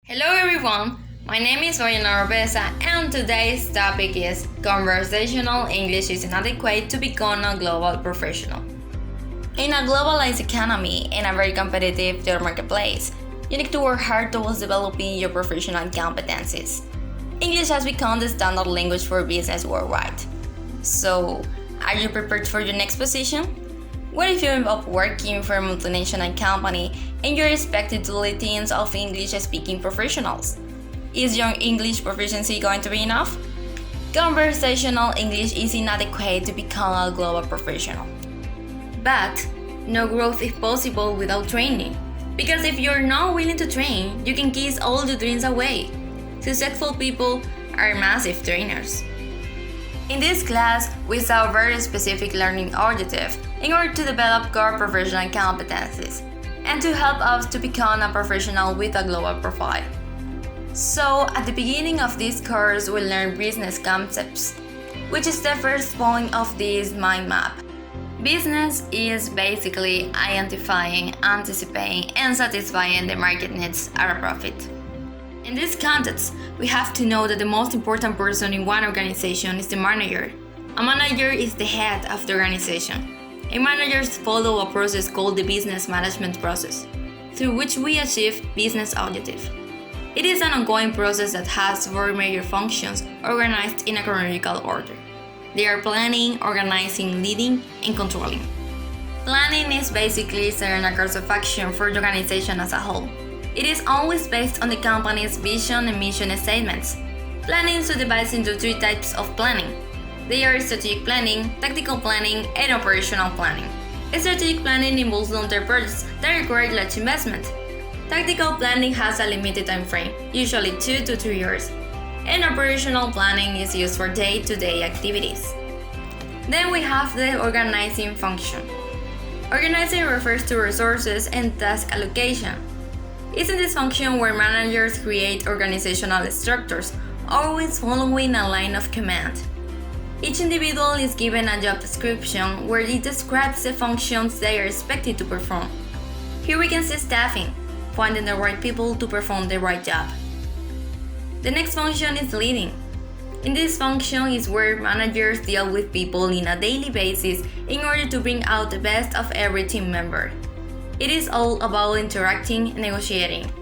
Hello everyone, my name is Oriana Robesa and today's topic is Conversational English is inadequate to become a global professional. In a globalized economy and a very competitive job marketplace, you need to work hard towards developing your professional competencies. English has become the standard language for business worldwide. So, are you prepared for your next position? What if you end up working for a multinational company and you're expected to lead teams of English-speaking professionals? Is your English proficiency going to be enough? Conversational English is inadequate to become a global professional. But no growth is possible without training. Because if you're not willing to train, you can kiss all your dreams away. Successful people are massive trainers. In this class, we saw a very specific learning objective in order to develop core professional competencies and to help us to become a professional with a global profile. So, at the beginning of this course, we'll learn business concepts, which is the first point of this mind map. Business is basically identifying, anticipating, and satisfying the market needs at a profit. In this context, we have to know that the most important person in one organization is the manager. A manager is the head of the organization. And managers follow a process called the business management process, through which we achieve business objectives. It is an ongoing process that has four major functions organized in a chronological order. They are planning, organizing, leading, and controlling. Planning is basically setting a course of action for the organization as a whole. It is always based on the company's vision and mission statements. Planning is divided into three types of planning. They are strategic planning, tactical planning, and operational planning. Strategic planning involves long-term projects that require large investment. Tactical planning has a limited time frame, usually 2 to 3 years. And operational planning is used for day-to-day activities. Then we have the organizing function. Organizing refers to resources and task allocation. It's in this function where managers create organizational structures, always following a line of command. Each individual is given a job description where it describes the functions they are expected to perform. Here we can see staffing, finding the right people to perform the right job. The next function is leading. In this function is where managers deal with people on a daily basis in order to bring out the best of every team member. It is all about interacting and negotiating.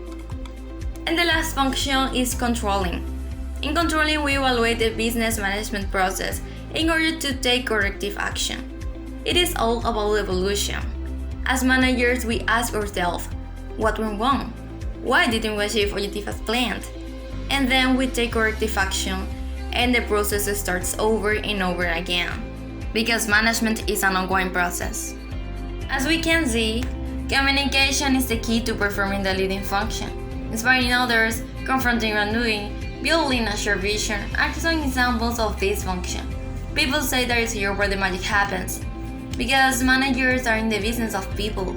And the last function is controlling. In controlling, we evaluate the business management process in order to take corrective action. It is all about evolution. As managers, we ask ourselves, what went wrong? Why didn't we achieve objective as planned? And then we take corrective action and the process starts over and over again. Because management is an ongoing process. As we can see, communication is the key to performing the leading function. Inspiring others, confronting wrongdoing, building a shared vision are some examples of this function. People say that is here where the magic happens. Because managers are in the business of people.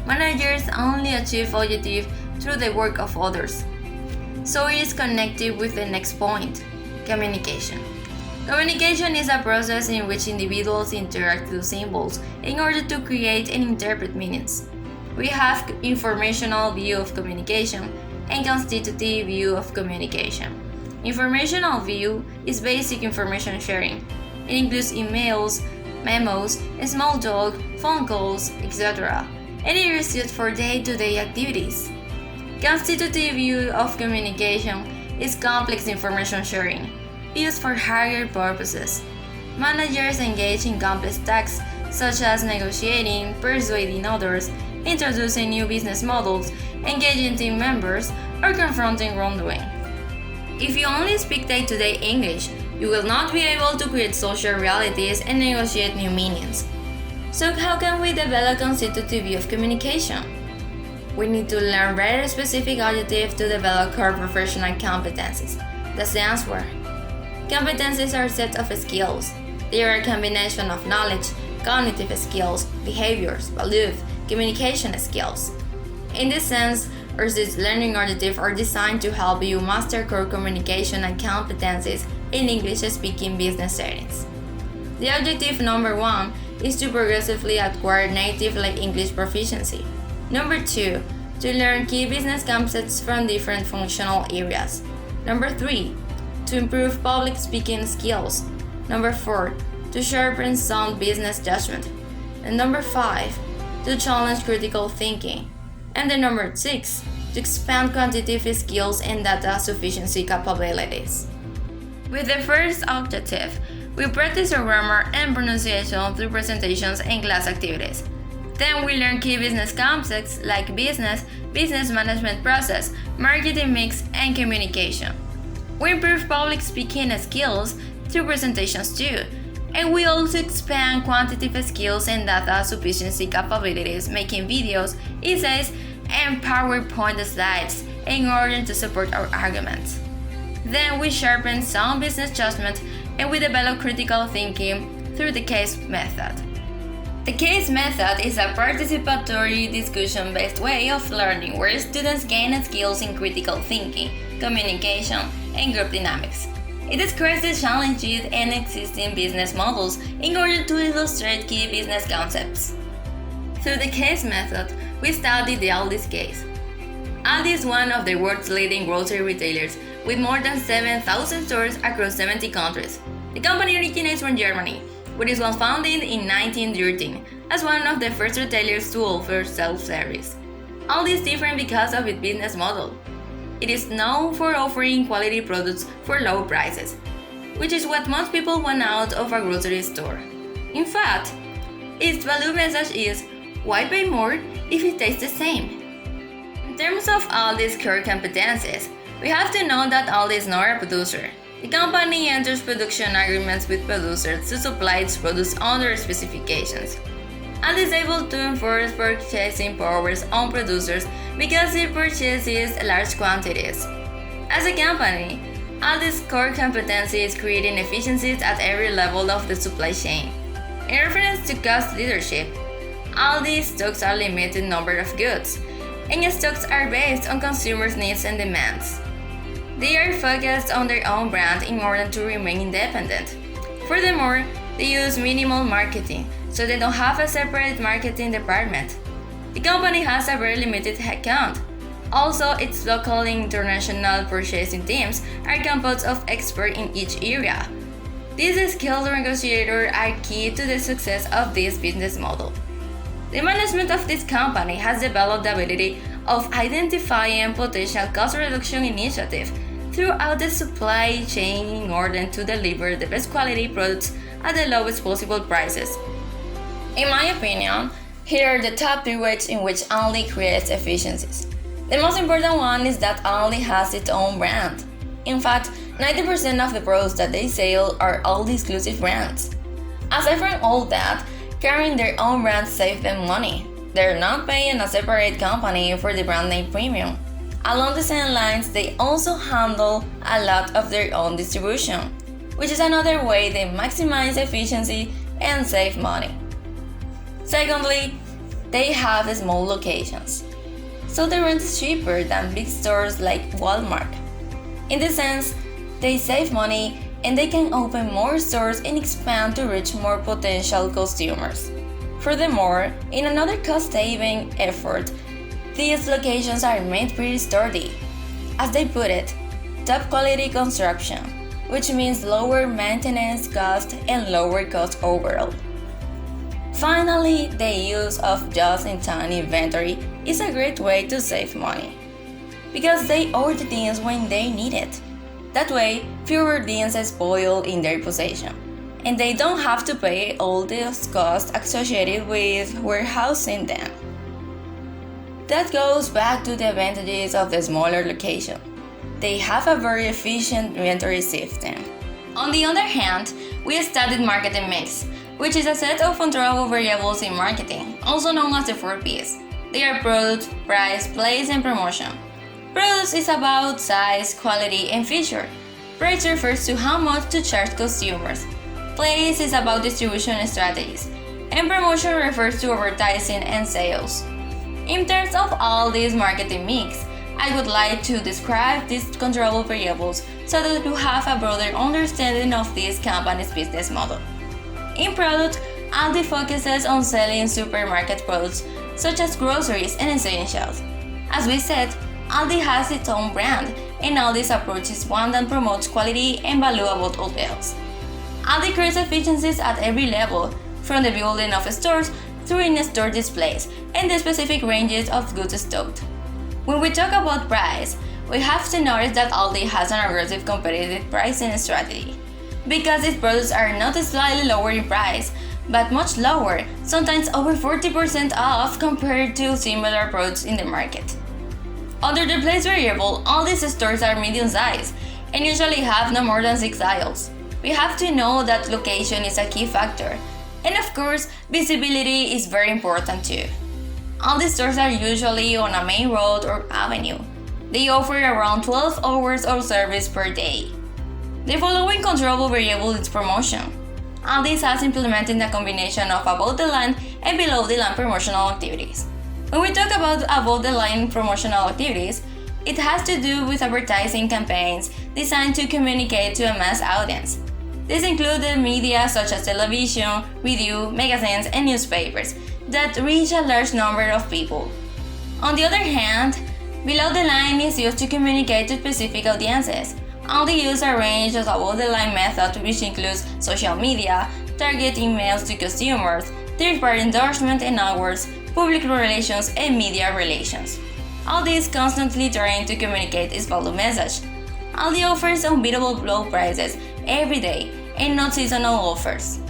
Managers only achieve objectives through the work of others. So it is connected with the next point, communication. Communication is a process in which individuals interact through symbols in order to create and interpret meanings. We have informational view of communication and constitutive view of communication. Informational view is basic information sharing. It includes emails, memos, small talk, phone calls, etc. And it is used for day-to-day activities. Constitutive view of communication is complex information sharing, used for higher purposes. Managers engage in complex tasks such as negotiating, persuading others, introducing new business models, engaging team members, or confronting wrongdoing. If you only speak day-to-day English, you will not be able to create social realities and negotiate new meanings. So how can we develop constitutive view of communication? We need to learn very specific objectives to develop core professional competencies. That's the answer. Competencies are a set of skills. They are a combination of knowledge, cognitive skills, behaviors, beliefs, communication skills. In this sense, our learning objectives are designed to help you master core communication and competencies in English-speaking business settings. The objective number 1 is to progressively acquire native English proficiency. Number 2, to learn key business concepts from different functional areas. Number 3, to improve public speaking skills. Number 4, to sharpen sound business judgment. And number 5, to challenge critical thinking. And then number 6, to expand quantitative skills and data sufficiency capabilities. With the first objective, we practice our grammar and pronunciation through presentations and class activities. Then we learn key business concepts like business management process, marketing mix, and communication. We improve public speaking skills through presentations too, and we also expand quantitative skills and data sufficiency capabilities, making videos, essays, and PowerPoint slides in order to support our arguments. Then we sharpen sound business judgment and we develop critical thinking through the case method. The case method is a participatory discussion-based way of learning where students gain skills in critical thinking, communication, and group dynamics. It describes the challenges and existing business models in order to illustrate key business concepts. Through the case method, we studied the Aldi's case. Aldi is one of the world's leading grocery retailers with more than 7,000 stores across 70 countries. The company originates from Germany, which was founded in 1913 as one of the first retailers to offer self-service. Aldi is different because of its business model. It is known for offering quality products for low prices, which is what most people want out of a grocery store. In fact, its value message is, why pay more if it tastes the same? In terms of Aldi's core competencies, we have to know that Aldi is not a producer. The company enters production agreements with producers to supply its products under specifications. Aldi is able to enforce purchasing powers on producers because it purchases large quantities. As a company, Aldi's core competency is creating efficiencies at every level of the supply chain. In reference to cost leadership, Aldi's stocks are limited number of goods, and stocks are based on consumers' needs and demands. They are focused on their own brand in order to remain independent. Furthermore, they use minimal marketing, so they don't have a separate marketing department. The company has a very limited headcount. Also, its local and international purchasing teams are composed of experts in each area. These skilled negotiators are key to the success of this business model. The management of this company has developed the ability of identifying potential cost reduction initiatives throughout the supply chain in order to deliver the best quality products at the lowest possible prices. In my opinion, here are the top 3 ways in which Aldi creates efficiencies. The most important one is that Aldi has its own brand. In fact, 90% of the products that they sell are Aldi exclusive brands. Aside from all that, carrying their own brand saves them money. They're not paying a separate company for the brand name premium. Along the same lines, they also handle a lot of their own distribution, which is another way they maximize efficiency and save money. Secondly, they have small locations, so the rent is cheaper than big stores like Walmart. In this sense, they save money and they can open more stores and expand to reach more potential consumers. Furthermore, in another cost-saving effort, these locations are made pretty sturdy. As they put it, top quality construction, which means lower maintenance cost and lower cost overall. Finally, the use of just-in-time inventory is a great way to save money, because they order things when they need it. That way, fewer things spoil in their possession, and they don't have to pay all the costs associated with warehousing them. That goes back to the advantages of the smaller location. They have a very efficient inventory system. On the other hand, we studied marketing mix, which is a set of controllable variables in marketing, also known as the 4 Ps. They are product, price, place, and promotion. Products is about size, quality, and feature. Price refers to how much to charge consumers. Place is about distribution strategies. And promotion refers to advertising and sales. In terms of all these marketing mix, I would like to describe these controllable variables so that you have a broader understanding of this company's business model. In product, Aldi focuses on selling supermarket products such as groceries and essentials. As we said, Aldi has its own brand, and Aldi's approach is one that promotes quality and value above all else. Aldi creates efficiencies at every level, from the building of stores through in-store displays and the specific ranges of goods stocked. When we talk about price, we have to notice that Aldi has an aggressive competitive pricing strategy, because its products are not slightly lower in price, but much lower, sometimes over 40% off compared to similar products in the market. Under the place variable, Aldi's stores are medium-sized and usually have no more than 6 aisles. We have to know that location is a key factor, and of course, visibility is very important too. Aldi stores are usually on a main road or avenue. They offer around 12 hours of service per day. The following controllable variable is promotion. Aldi has implemented a combination of above-the-line and below-the-line promotional activities. When we talk about above-the-line promotional activities, it has to do with advertising campaigns designed to communicate to a mass audience. These include the media such as television, radio, magazines, and newspapers that reach a large number of people. On the other hand, below the line is used to communicate to specific audiences. Aldi uses a range of above-the-line methods, which includes social media, target emails to consumers, third-party endorsement and awards, public relations, and media relations. Aldi is constantly trying to communicate its value message. Aldi offers unbeatable low prices every day and not seasonal offers.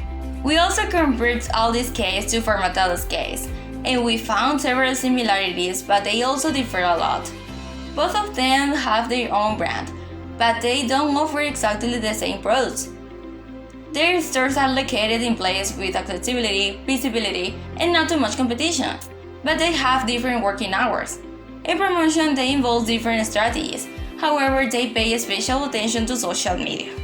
We also compared Aldi's case to Formatado's case, and we found several similarities, but they also differ a lot. Both of them have their own brand, but they don't offer exactly the same products. Their stores are located in places with accessibility, visibility, and not too much competition, but they have different working hours. In promotion, they involve different strategies. However, they pay special attention to social media.